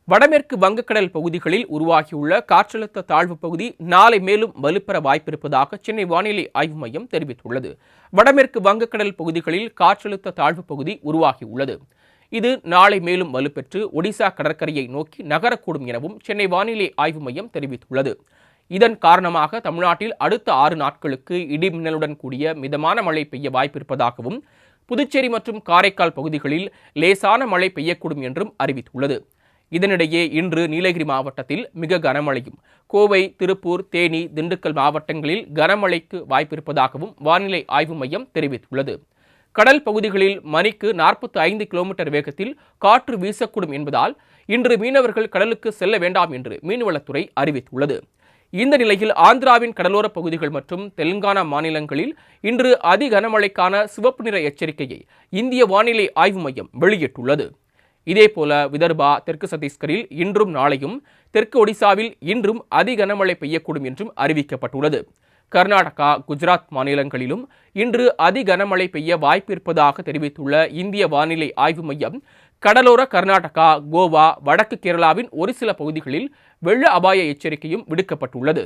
வடமேற்கு வங்கக்கடல் பகுதிகளில் உருவாகியுள்ள காற்றழுத்த தாழ்வு பகுதி நாளை மேலும் வலுப்பெற வாய்ப்பிருப்பதாக சென்னை வானிலை ஆய்வு மையம் தெரிவித்துள்ளது. வடமேற்கு வங்கக்கடல் பகுதிகளில் காற்றழுத்த தாழ்வு பகுதி உருவாகியுள்ளது. இது நாளை மேலும் வலுப்பெற்று ஒடிசா கடற்கரையை நோக்கி நகரக்கூடும் எனவும் சென்னை வானிலை ஆய்வு மையம் தெரிவித்துள்ளது. இதன் காரணமாக தமிழ்நாட்டில் அடுத்த 6 நாட்களுக்கு இடி மின்னலுடன் கூடிய மிதமான மழை பெய்ய வாய்ப்பிருப்பதாகவும், புதுச்சேரி மற்றும் காரைக்கால் பகுதிகளில் லேசான மழை பெய்யக்கூடும் என்றும் அறிவித்துள்ளது. இதனிடையே இன்று நீலகிரி மாவட்டத்தில் மிக கனமழையும், கோவை, திருப்பூர், தேனி, திண்டுக்கல் மாவட்டங்களில் கனமழைக்கு வாய்ப்பிருப்பதாகவும் வானிலை ஆய்வு மையம் தெரிவித்துள்ளது. கடல் பகுதிகளில் மணிக்கு 45 கிலோமீட்டர் வேகத்தில் காற்று வீசக்கூடும் என்பதால் இன்று மீனவர்கள் கடலுக்கு செல்ல வேண்டாம் என்று மீன்வளத்துறை அறிவித்துள்ளது. இந்த நிலையில் ஆந்திராவின் கடலோர பகுதிகள் மற்றும் தெலுங்கானா மாநிலங்களில் இன்று அதி கனமழைக்கான சிவப்பு நிற எச்சரிக்கையை இந்திய வானிலை ஆய்வு மையம் வெளியிட்டுள்ளது. இதேபோல விதர்பா, தெற்கு சத்தீஸ்கரில் இன்றும் நாளையும், தெற்கு ஒடிசாவில் இன்றும் அதி கனமழை பெய்யக்கூடும் என்றும் அறிவிக்கப்பட்டுள்ளது. கர்நாடகா, குஜராத் மாநிலங்களிலும் இன்று அதி கனமழை பெய்ய வாய்ப்பிருப்பதாக தெரிவித்துள்ள இந்திய வானிலை ஆய்வு மையம், கடலோர கர்நாடகா, கோவா, வடக்கு கேரளாவின் ஒரு சில பகுதிகளில் வெள்ள அபாய எச்சரிக்கையும் விடுக்கப்பட்டுள்ளது.